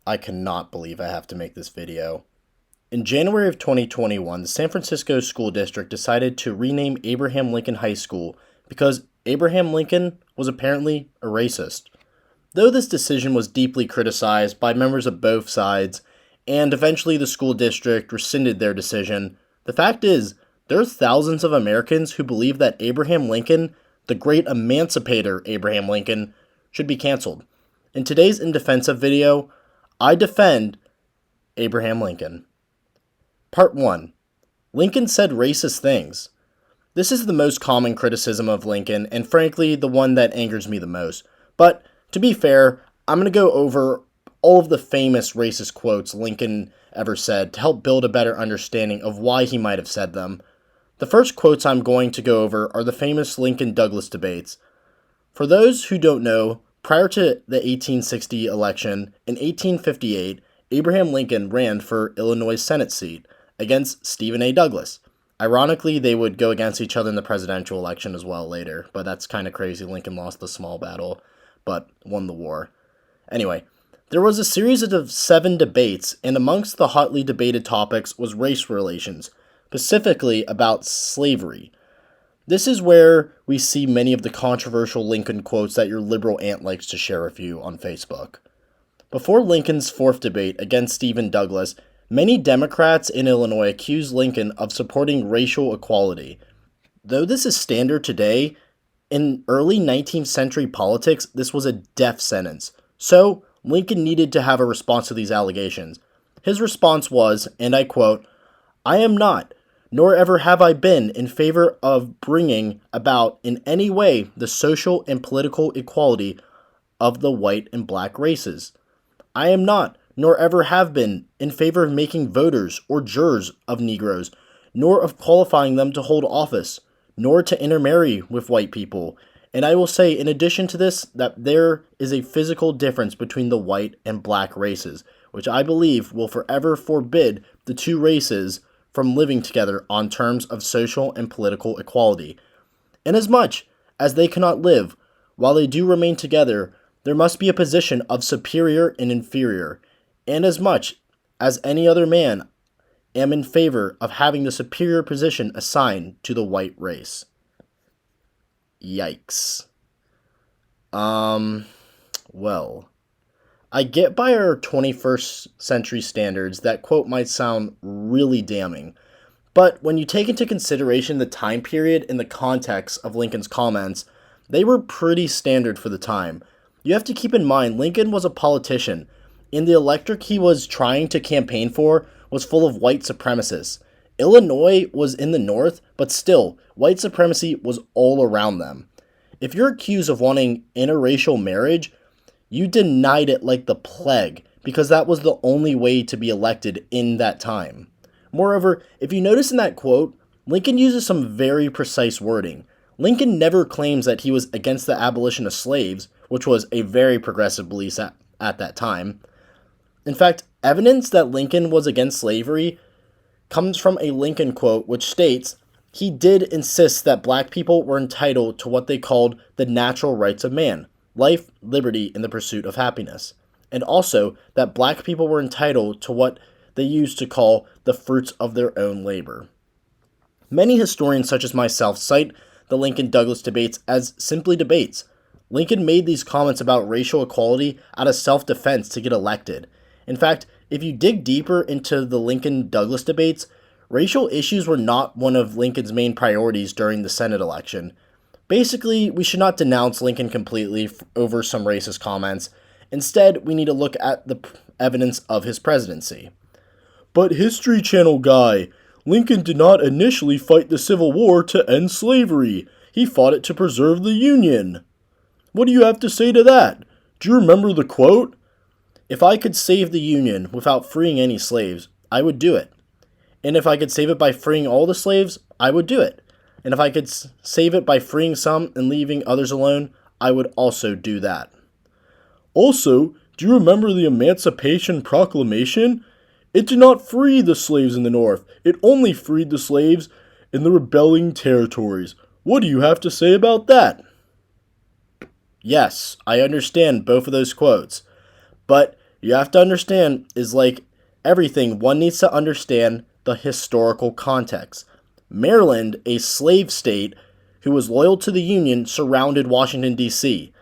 I cannot believe I have to make this video. In January of 2021, the San Francisco School District decided to rename Abraham Lincoln High School because Abraham Lincoln was apparently a racist. Though this decision was deeply criticized by members of both sides, and eventually the school district rescinded their decision, the fact is, there are thousands of Americans who believe that Abraham Lincoln, the great emancipator Abraham Lincoln, should be canceled. In today's In Defense of video, I defend Abraham Lincoln. Part 1. Lincoln said racist things. This is the most common criticism of Lincoln, and frankly, the one that angers me the most. But, to be fair, I'm going to go over all of the famous racist quotes Lincoln ever said to help build a better understanding of why he might have said them. The first quotes I'm going to go over are the famous Lincoln-Douglas debates. For those who don't know, prior to the 1860 election, in 1858, Abraham Lincoln ran for Illinois Senate seat against Stephen A. Douglas. Ironically, they would go against each other in the presidential election as well later, but that's kind of crazy. Lincoln lost the small battle, but won the war. Anyway, there was a series of 7 debates, and amongst the hotly debated topics was race relations, specifically about slavery. This is where we see many of the controversial Lincoln quotes that your liberal aunt likes to share with you on Facebook. Before Lincoln's 4th debate against Stephen Douglas, many Democrats in Illinois accused Lincoln of supporting racial equality. Though this is standard today, in early 19th century politics, this was a death sentence. So, Lincoln needed to have a response to these allegations. His response was, and I quote, "I am not, nor ever have I been, in favor of bringing about in any way the social and political equality of the white and black races. I am not, nor ever have been, in favor of making voters or jurors of Negroes, nor of qualifying them to hold office, nor to intermarry with white people. And I will say, in addition to this, that there is a physical difference between the white and black races, which I believe will forever forbid the two races from living together on terms of social and political equality. Inasmuch as they cannot live, while they do remain together, there must be a position of superior and inferior, and as much as any other man am in favor of having the superior position assigned to the white race." Yikes. Well, I get by our 21st century standards that quote might sound really damning, but when you take into consideration the time period and the context of Lincoln's comments, they were pretty standard for the time. You have to keep in mind Lincoln was a politician, and the electorate he was trying to campaign for was full of white supremacists. Illinois was in the north, but still, white supremacy was all around them. If you're accused of wanting interracial marriage, you denied it like the plague, because that was the only way to be elected in that time. Moreover, if you notice in that quote, Lincoln uses some very precise wording. Lincoln never claims that he was against the abolition of slaves, which was a very progressive belief at that time. In fact, evidence that Lincoln was against slavery comes from a Lincoln quote which states, he did insist that black people were entitled to what they called the natural rights of man, life, liberty, and the pursuit of happiness, and also that black people were entitled to what they used to call the fruits of their own labor. Many historians such as myself cite the Lincoln-Douglas debates as simply debates. Lincoln made these comments about racial equality out of self-defense to get elected. In fact, if you dig deeper into the Lincoln-Douglas debates, racial issues were not one of Lincoln's main priorities during the Senate election. Basically, we should not denounce Lincoln completely over some racist comments. Instead, we need to look at the evidence of his presidency. But History Channel guy, Lincoln did not initially fight the Civil War to end slavery. He fought it to preserve the Union. What do you have to say to that? Do you remember the quote? "If I could save the Union without freeing any slaves, I would do it. And if I could save it by freeing all the slaves, I would do it. And if I could save it by freeing some and leaving others alone, I would also do that." Also, do you remember the Emancipation Proclamation? It did not free the slaves in the North. It only freed the slaves in the rebelling territories. What do you have to say about that? Yes, I understand both of those quotes. But You have to understand is like everything, one needs to understand the historical context. Maryland, a slave state who was loyal to the Union, surrounded Washington, D.C.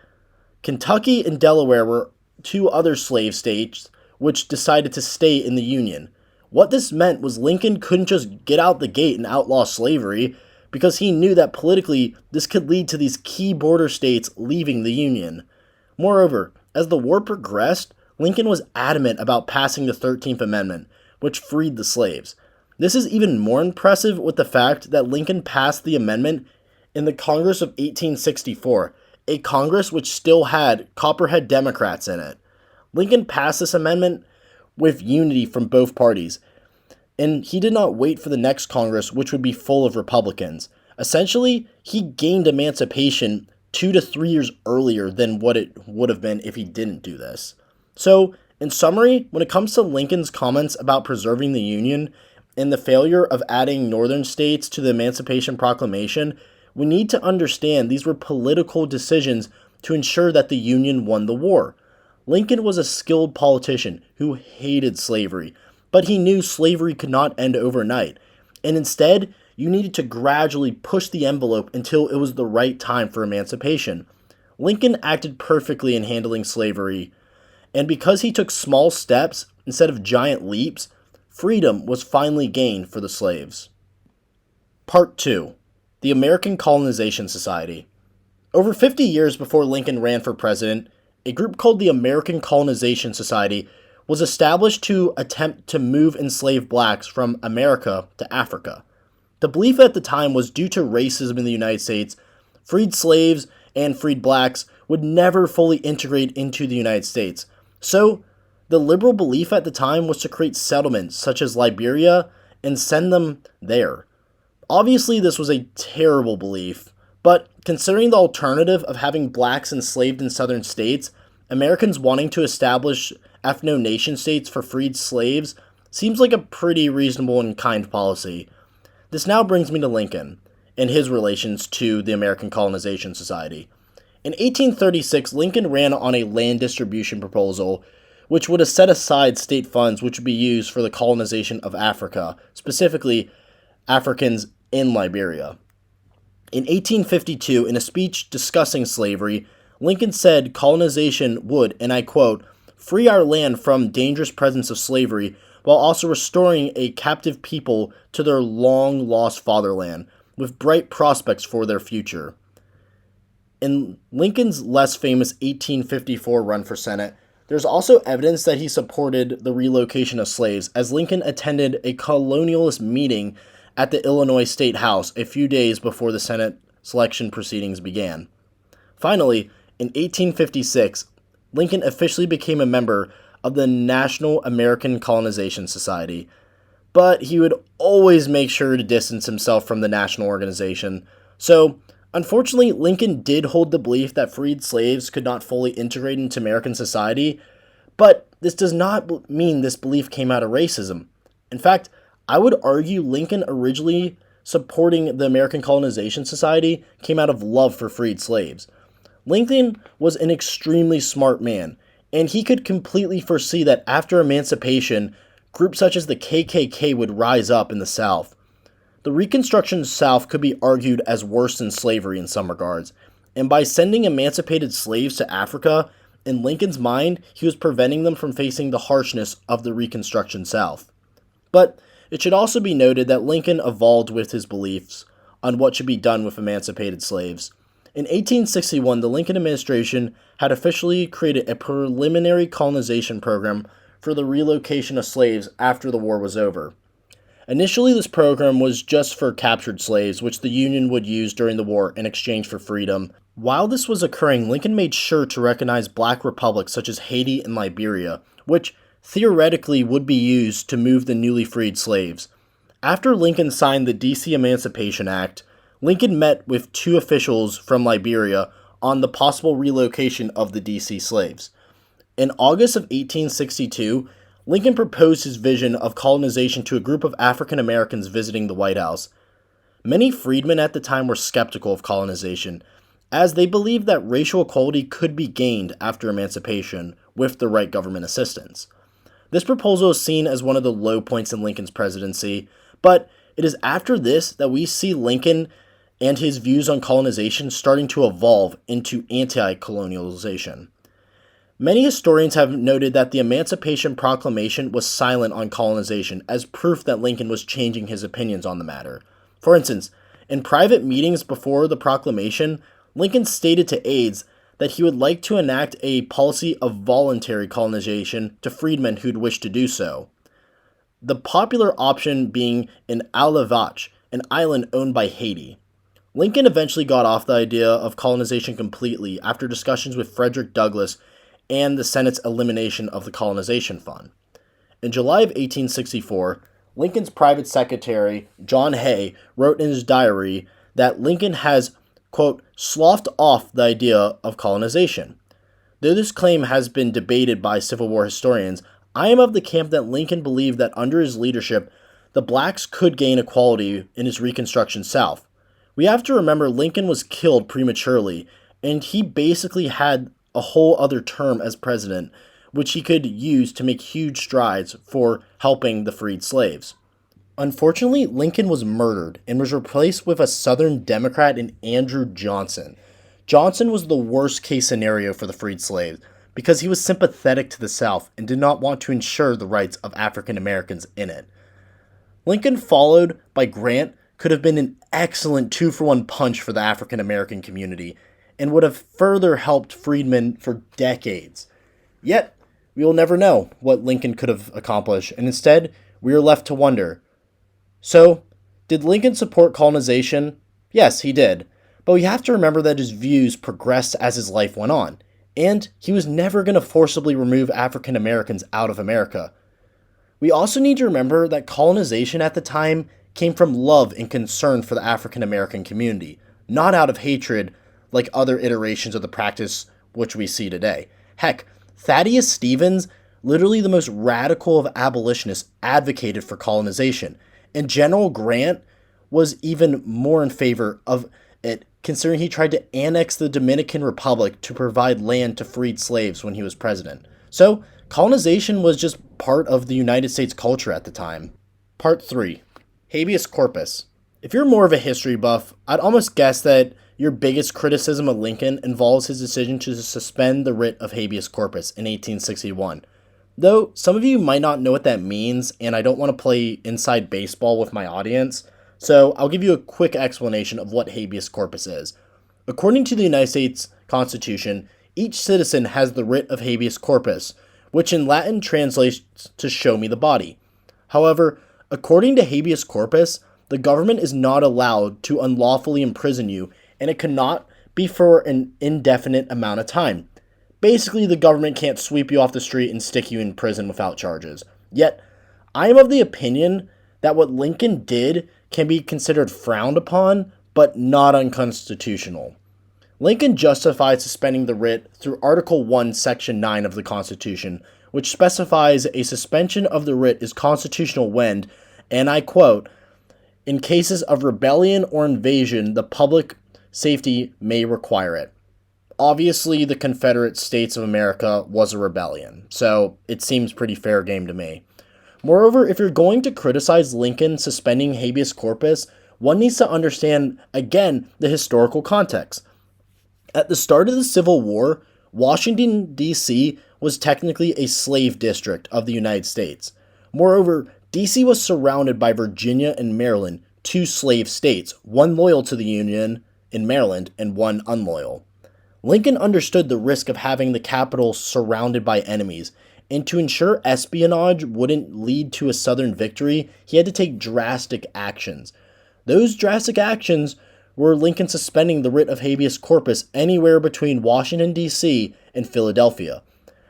Kentucky and Delaware were two other slave states which decided to stay in the Union. What this meant was Lincoln couldn't just get out the gate and outlaw slavery because he knew that politically this could lead to these key border states leaving the Union. Moreover, as the war progressed, Lincoln was adamant about passing the 13th Amendment, which freed the slaves. This is even more impressive with the fact that Lincoln passed the amendment in the Congress of 1864, a Congress which still had Copperhead Democrats in it. Lincoln passed this amendment with unity from both parties, and he did not wait for the next Congress, which would be full of Republicans. Essentially, he gained emancipation 2 to 3 years earlier than what it would have been if he didn't do this. So, in summary, when it comes to Lincoln's comments about preserving the Union and the failure of adding northern states to the Emancipation Proclamation, we need to understand these were political decisions to ensure that the Union won the war. Lincoln was a skilled politician who hated slavery, but he knew slavery could not end overnight, and instead, you needed to gradually push the envelope until it was the right time for emancipation. Lincoln acted perfectly in handling slavery, and because he took small steps instead of giant leaps, freedom was finally gained for the slaves. Part 2. The American Colonization Society. Over 50 years before Lincoln ran for president, a group called the American Colonization Society was established to attempt to move enslaved blacks from America to Africa. The belief at the time was due to racism in the United States, freed slaves and freed blacks would never fully integrate into the United States. So, the liberal belief at the time was to create settlements such as Liberia and send them there. Obviously, this was a terrible belief, but considering the alternative of having blacks enslaved in southern states, Americans wanting to establish ethno-nation states for freed slaves seems like a pretty reasonable and kind policy. This now brings me to Lincoln and his relations to the American Colonization Society. In 1836, Lincoln ran on a land distribution proposal which would have set aside state funds which would be used for the colonization of Africa, specifically Africans in Liberia. In 1852, in a speech discussing slavery, Lincoln said colonization would, and I quote, free our land from dangerous presence of slavery while also restoring a captive people to their long-lost fatherland, with bright prospects for their future. In Lincoln's less famous 1854 run for Senate, there's also evidence that he supported the relocation of slaves, as Lincoln attended a colonialist meeting at the Illinois State House a few days before the Senate selection proceedings began. Finally, in 1856, Lincoln officially became a member of the National American Colonization Society, but he would always make sure to distance himself from the national organization. So, unfortunately, Lincoln did hold the belief that freed slaves could not fully integrate into American society, but this does not mean this belief came out of racism. In fact, I would argue Lincoln originally supporting the American Colonization Society came out of love for freed slaves. Lincoln was an extremely smart man, and he could completely foresee that after emancipation, groups such as the KKK would rise up in the South. The Reconstruction South could be argued as worse than slavery in some regards, and by sending emancipated slaves to Africa, in Lincoln's mind, he was preventing them from facing the harshness of the Reconstruction South. But it should also be noted that Lincoln evolved with his beliefs on what should be done with emancipated slaves. In 1861, the Lincoln administration had officially created a preliminary colonization program for the relocation of slaves after the war was over. Initially, this program was just for captured slaves, which the Union would use during the war in exchange for freedom. While this was occurring, Lincoln made sure to recognize black republics such as Haiti and Liberia, which theoretically would be used to move the newly freed slaves. After Lincoln signed the D.C. Emancipation Act, Lincoln met with two officials from Liberia on the possible relocation of the D.C. slaves. In August of 1862, Lincoln proposed his vision of colonization to a group of African Americans visiting the White House. Many freedmen at the time were skeptical of colonization, as they believed that racial equality could be gained after emancipation, with the right government assistance. This proposal is seen as one of the low points in Lincoln's presidency, but it is after this that we see Lincoln and his views on colonization starting to evolve into anti-colonialization. Many historians have noted that the Emancipation Proclamation was silent on colonization as proof that Lincoln was changing his opinions on the matter. For instance, in private meetings before the proclamation, Lincoln stated to aides that he would like to enact a policy of voluntary colonization to freedmen who'd wish to do so. The popular option being in Isle of Vache, an island owned by Haiti. Lincoln eventually got off the idea of colonization completely after discussions with Frederick Douglass and the Senate's elimination of the Colonization Fund. In July of 1864, Lincoln's private secretary, John Hay, wrote in his diary that Lincoln has, quote, sloughed off the idea of colonization. Though this claim has been debated by Civil War historians, I am of the camp that Lincoln believed that under his leadership, the blacks could gain equality in his Reconstruction South. We have to remember Lincoln was killed prematurely, and he basically had a whole other term as president, which he could use to make huge strides for helping the freed slaves. Unfortunately, Lincoln was murdered and was replaced with a Southern Democrat in Andrew Johnson. Johnson was the worst case scenario for the freed slaves because he was sympathetic to the South and did not want to ensure the rights of African Americans in it. Lincoln, followed by Grant, could have been an excellent 2-for-1 punch for the African American community and would have further helped freedmen for decades. Yet, we will never know what Lincoln could have accomplished, and instead, we are left to wonder. So, did Lincoln support colonization? Yes, he did. But we have to remember that his views progressed as his life went on, and he was never going to forcibly remove African Americans out of America. We also need to remember that colonization at the time came from love and concern for the African American community, not out of hatred like other iterations of the practice which we see today. Heck, Thaddeus Stevens, literally the most radical of abolitionists, advocated for colonization, and General Grant was even more in favor of it, considering he tried to annex the Dominican Republic to provide land to freed slaves when he was president. So, colonization was just part of the United States culture at the time. Part 3. Habeas corpus. If you're more of a history buff, I'd almost guess that your biggest criticism of Lincoln involves his decision to suspend the writ of habeas corpus in 1861. Though some of you might not know what that means, and I don't want to play inside baseball with my audience, so I'll give you a quick explanation of what habeas corpus is. According to the United States Constitution, each citizen has the writ of habeas corpus, which in Latin translates to show me the body. However, according to habeas corpus, the government is not allowed to unlawfully imprison you, and it cannot be for an indefinite amount of time. Basically, the government can't sweep you off the street and stick you in prison without charges. Yet, I am of the opinion that what Lincoln did can be considered frowned upon, but not unconstitutional. Lincoln justified suspending the writ through Article 1, Section 9 of the Constitution, which specifies a suspension of the writ is constitutional when, and I quote, in cases of rebellion or invasion, the public safety may require it. Obviously, the Confederate States of America was a rebellion, so it seems pretty fair game to me. Moreover, if you're going to criticize Lincoln suspending habeas corpus, one needs to understand, again, the historical context. At the start of the Civil War, Washington, D.C. was technically a slave district of the United States. Moreover, D.C. was surrounded by Virginia and Maryland, 2 slave states, one loyal to the Union in Maryland and one unloyal. Lincoln understood the risk of having the capital surrounded by enemies, and to ensure espionage wouldn't lead to a Southern victory, he had to take drastic actions. Those drastic actions were Lincoln suspending the writ of habeas corpus anywhere between Washington, D.C. and Philadelphia.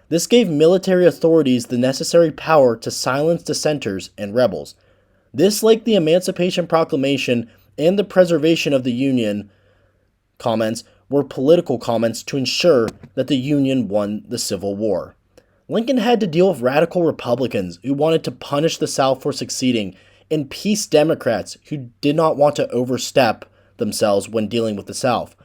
This gave military authorities the necessary power to silence dissenters and rebels. This, like the Emancipation Proclamation and the Preservation of the Union comments, were political comments to ensure that the Union won the Civil War. Lincoln had to deal with radical Republicans who wanted to punish the South for succeeding, and peace Democrats who did not want to overstep themselves when dealing with the South.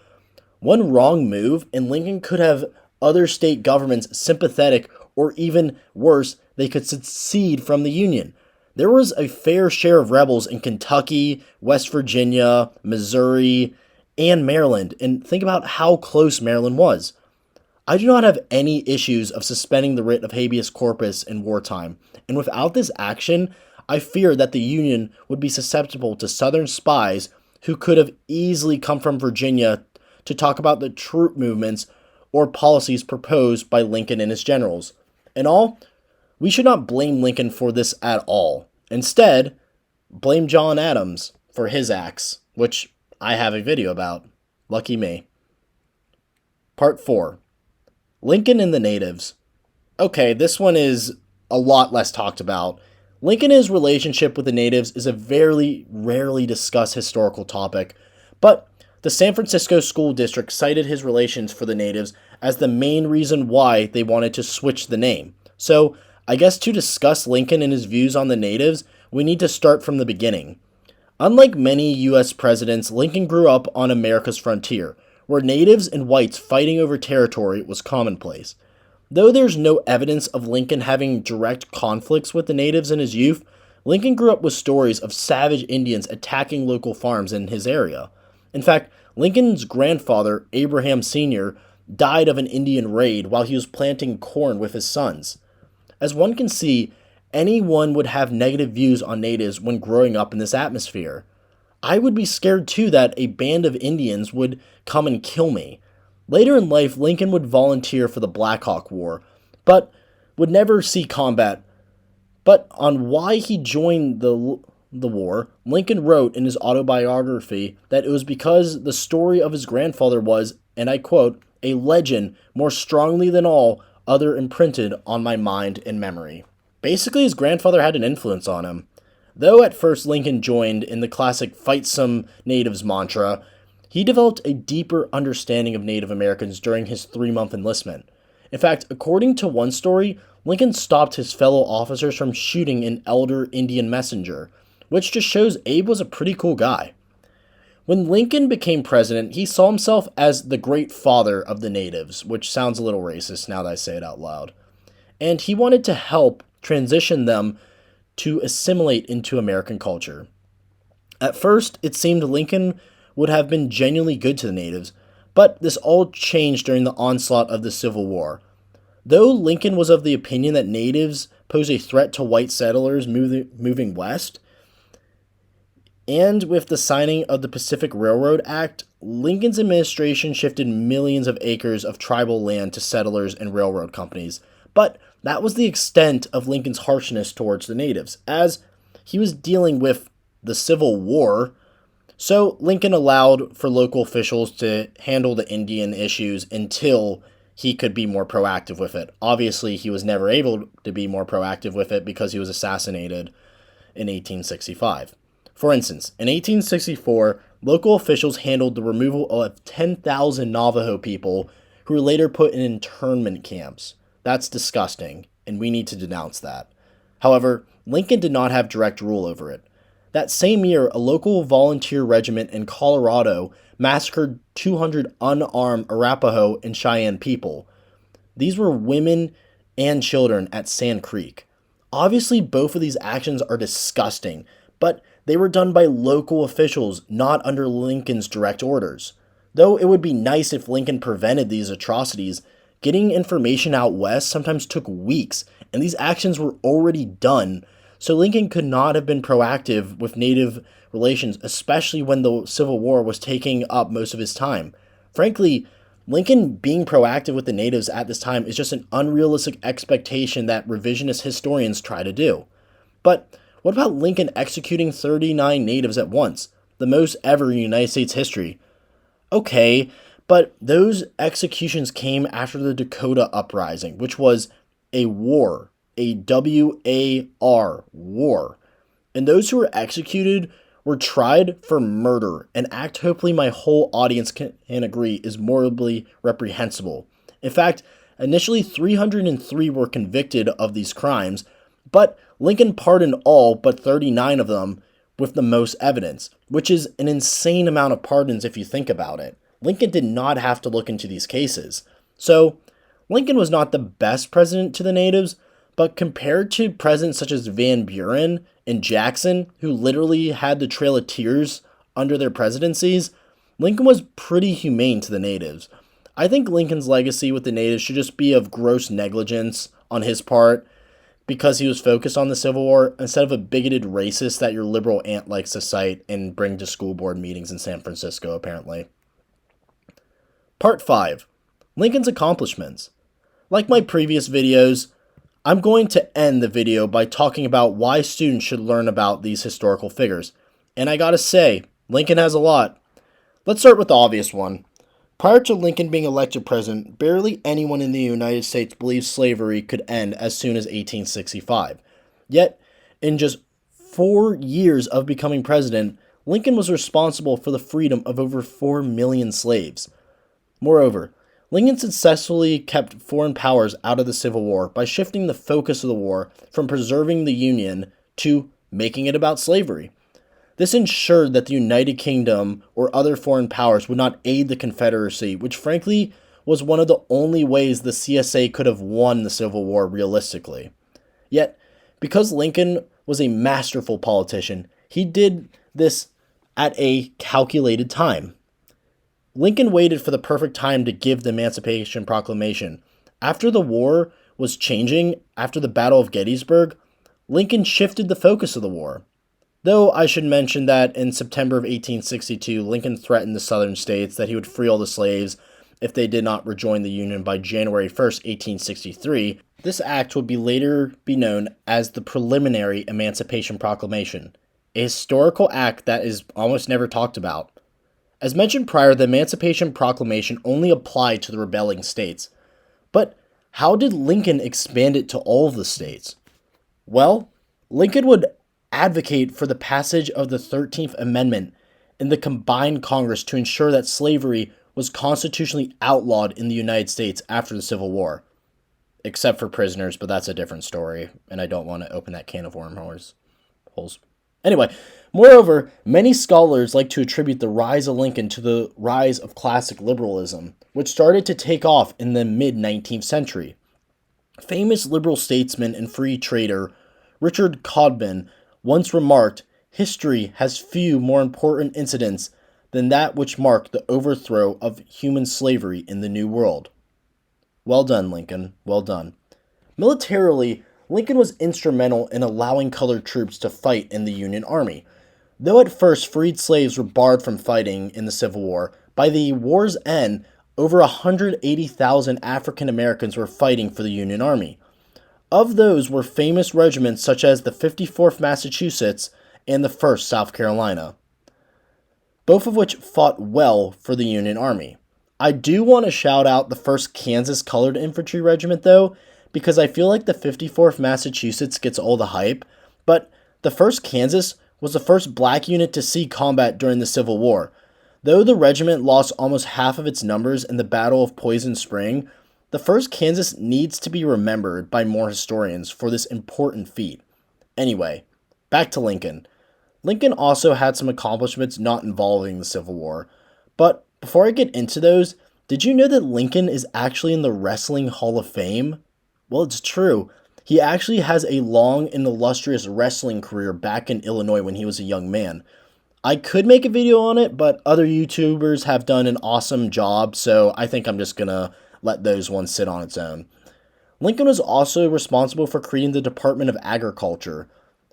One wrong move, and Lincoln could have other state governments sympathetic, or even worse, they could secede from the Union. There was a fair share of rebels in Kentucky, West Virginia, Missouri, and Maryland, and think about how close Maryland was. I do not have any issues of suspending the writ of habeas corpus in wartime, and without this action, I fear that the Union would be susceptible to Southern spies who could have easily come from Virginia to talk about the troop movements or policies proposed by Lincoln and his generals. In all, we should not blame Lincoln for this at all. Instead, blame John Adams for his acts, which I have a video about. Lucky me. Part 4. Lincoln and the Natives. Okay, this one is a lot less talked about. Lincoln and his relationship with the natives is a very rarely discussed historical topic, but the San Francisco School District cited his relations for the natives as the main reason why they wanted to switch the name. So, I guess to discuss Lincoln and his views on the natives, we need to start from the beginning. Unlike many U.S. presidents, Lincoln grew up on America's frontier, where natives and whites fighting over territory was commonplace. Though there's no evidence of Lincoln having direct conflicts with the natives in his youth, Lincoln grew up with stories of savage Indians attacking local farms in his area. In fact, Lincoln's grandfather, Abraham Sr., died of an Indian raid while he was planting corn with his sons. As one can see, anyone would have negative views on natives when growing up in this atmosphere. I would be scared too that a band of Indians would come and kill me. Later in life, Lincoln would volunteer for the Black Hawk War, but would never see combat. But on why he joined the war, Lincoln wrote in his autobiography that it was because the story of his grandfather was, and I quote, "a legend more strongly than all other imprinted on my mind and memory." Basically, his grandfather had an influence on him. Though at first Lincoln joined in the classic fight some natives mantra, he developed a deeper understanding of Native Americans during his 3-month enlistment. In fact, according to one story, Lincoln stopped his fellow officers from shooting an elder Indian messenger, which just shows Abe was a pretty cool guy. When Lincoln became president, he saw himself as the great father of the natives, which sounds a little racist now that I say it out loud. And he wanted to help transition them to assimilate into American culture. At first, it seemed Lincoln would have been genuinely good to the natives, but this all changed during the onslaught of the Civil War. Though Lincoln was of the opinion that natives pose a threat to white settlers moving west, and with the signing of the Pacific Railroad Act, Lincoln's administration shifted millions of acres of tribal land to settlers and railroad companies. But that was the extent of Lincoln's harshness towards the natives, as he was dealing with the Civil War. So Lincoln allowed for local officials to handle the Indian issues until he could be more proactive with it. Obviously, he was never able to be more proactive with it because he was assassinated in 1865. For instance, in 1864, local officials handled the removal of 10,000 Navajo people who were later put in internment camps. That's disgusting, and we need to denounce that. However, Lincoln did not have direct rule over it. That same year, a local volunteer regiment in Colorado massacred 200 unarmed Arapaho and Cheyenne people. These were women and children at Sand Creek. Obviously, both of these actions are disgusting, but they were done by local officials, not under Lincoln's direct orders. Though it would be nice if Lincoln prevented these atrocities, getting information out west sometimes took weeks, and these actions were already done, so Lincoln could not have been proactive with Native relations, especially when the Civil War was taking up most of his time. Frankly, Lincoln being proactive with the natives at this time is just an unrealistic expectation that revisionist historians try to do. But what about Lincoln executing 39 natives at once, the most ever in United States history? Okay, but those executions came after the Dakota Uprising, which was a war, a W-A-R, war. And those who were executed were tried for murder, an act hopefully my whole audience can agree is morally reprehensible. In fact, initially 303 were convicted of these crimes, but Lincoln pardoned all but 39 of them with the most evidence, which is an insane amount of pardons if you think about it. Lincoln did not have to look into these cases. So, Lincoln was not the best president to the natives, but compared to presidents such as Van Buren and Jackson, who literally had the Trail of Tears under their presidencies, Lincoln was pretty humane to the natives. I think Lincoln's legacy with the natives should just be of gross negligence on his part because he was focused on the Civil War instead of a bigoted racist that your liberal aunt likes to cite and bring to school board meetings in San Francisco, apparently. Part 5. Lincoln's accomplishments. Like my previous videos, I'm going to end the video by talking about why students should learn about these historical figures. And I gotta say, Lincoln has a lot. Let's start with the obvious one. Prior to Lincoln being elected president, barely anyone in the United States believed slavery could end as soon as 1865. Yet, in just 4 years of becoming president, Lincoln was responsible for the freedom of over 4 million slaves. Moreover, Lincoln successfully kept foreign powers out of the Civil War by shifting the focus of the war from preserving the Union to making it about slavery. This ensured that the United Kingdom or other foreign powers would not aid the Confederacy, which frankly was one of the only ways the CSA could have won the Civil War realistically. Yet, because Lincoln was a masterful politician, he did this at a calculated time. Lincoln waited for the perfect time to give the Emancipation Proclamation. After the war was changing, after the Battle of Gettysburg, Lincoln shifted the focus of the war. Though I should mention that in September of 1862, Lincoln threatened the southern states that he would free all the slaves if they did not rejoin the Union by January 1st, 1863. This act would later be known as the Preliminary Emancipation Proclamation, a historical act that is almost never talked about. As mentioned prior, the Emancipation Proclamation only applied to the rebelling states. But how did Lincoln expand it to all of the states? Well, Lincoln would advocate for the passage of the 13th Amendment in the combined Congress to ensure that slavery was constitutionally outlawed in the United States after the Civil War. Except for prisoners, but that's a different story, and I don't want to open that can of wormholes. Anyway, moreover, many scholars like to attribute the rise of Lincoln to the rise of classic liberalism, which started to take off in the mid-19th century. Famous liberal statesman and free trader Richard Codman once remarked, "History has few more important incidents than that which marked the overthrow of human slavery in the New World." Well done, Lincoln. Well done. Militarily, Lincoln was instrumental in allowing colored troops to fight in the Union Army. Though at first freed slaves were barred from fighting in the Civil War, by the war's end, over 180,000 African Americans were fighting for the Union Army. Of those were famous regiments such as the 54th Massachusetts and the 1st South Carolina, both of which fought well for the Union Army. I do want to shout out the 1st Kansas Colored Infantry Regiment, though, because I feel like the 54th Massachusetts gets all the hype, but the 1st Kansas was the first black unit to see combat during the Civil War. Though the regiment lost almost half of its numbers in the Battle of Poison Spring, the 1st Kansas needs to be remembered by more historians for this important feat. Anyway, back to Lincoln. Lincoln also had some accomplishments not involving the Civil War. But before I get into those, did you know that Lincoln is actually in the Wrestling Hall of Fame? Well, it's true. He actually has a long and illustrious wrestling career back in Illinois when he was a young man. I could make a video on it, but other YouTubers have done an awesome job, so I think I'm just gonna let those ones sit on its own. Lincoln was also responsible for creating the Department of Agriculture.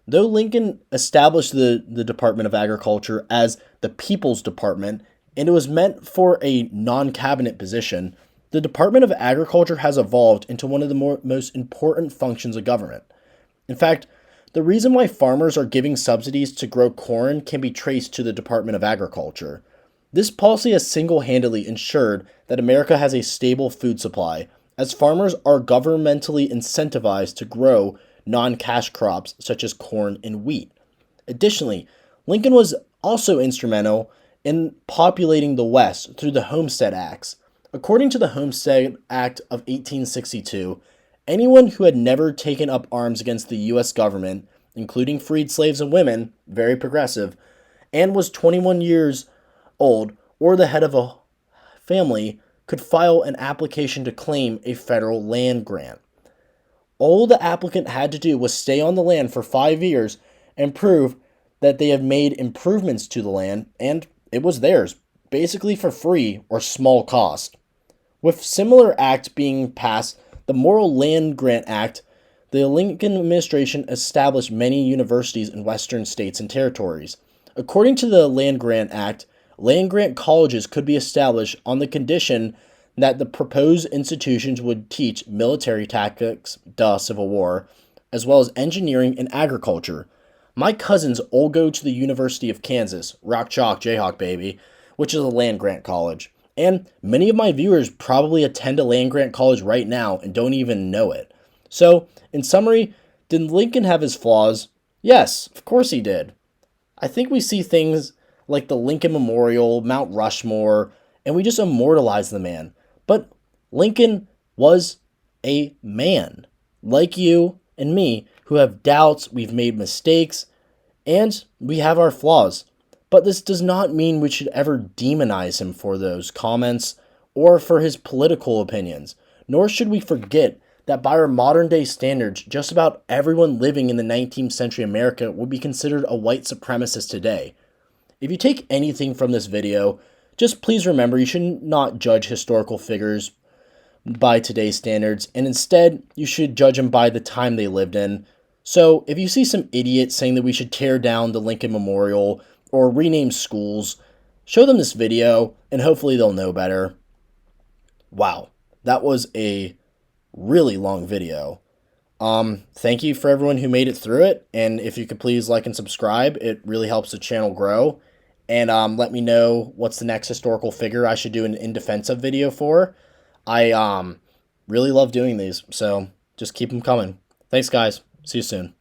Though Lincoln established the Department of Agriculture as the People's Department, and it was meant for a non-cabinet position, the Department of Agriculture has evolved into one of the most important functions of government. In fact, the reason why farmers are giving subsidies to grow corn can be traced to the Department of Agriculture. This policy has single-handedly ensured that America has a stable food supply, as farmers are governmentally incentivized to grow non-cash crops such as corn and wheat. Additionally, Lincoln was also instrumental in populating the West through the Homestead Acts. According to the Homestead Act of 1862, anyone who had never taken up arms against the U.S. government, including freed slaves and women, very progressive, and was 21 years old or the head of a family, could file an application to claim a federal land grant. All the applicant had to do was stay on the land for 5 years and prove that they have made improvements to the land, and it was theirs, basically for free or small cost. With similar act being passed, the Morrill Land Grant Act, the Lincoln administration established many universities in western states and territories. According to the Land Grant Act, land grant colleges could be established on the condition that the proposed institutions would teach military tactics, Civil War, as well as engineering and agriculture. My cousins all go to the University of Kansas, Rock Chalk, Jayhawk baby, which is a land grant college. And many of my viewers probably attend a land grant college right now and don't even know it. So, in summary, did Lincoln have his flaws? Yes, of course he did. I think we see things like the Lincoln Memorial, Mount Rushmore, and we just immortalize the man. But Lincoln was a man, like you and me, who have doubts, we've made mistakes, and we have our flaws. But this does not mean we should ever demonize him for those comments or for his political opinions. Nor should we forget that by our modern day standards, just about everyone living in the 19th century America would be considered a white supremacist today. If you take anything from this video, just please remember you should not judge historical figures by today's standards, and instead you should judge them by the time they lived in. So if you see some idiot saying that we should tear down the Lincoln Memorial or rename schools, show them this video and hopefully they'll know better. Wow, that was a really long video. Thank you for everyone who made it through it, and if you could please like and subscribe, it really helps the channel grow. And let me know what's the next historical figure I should do an in defensive video for. I really love doing these, so just keep them coming. Thanks, guys. See you soon.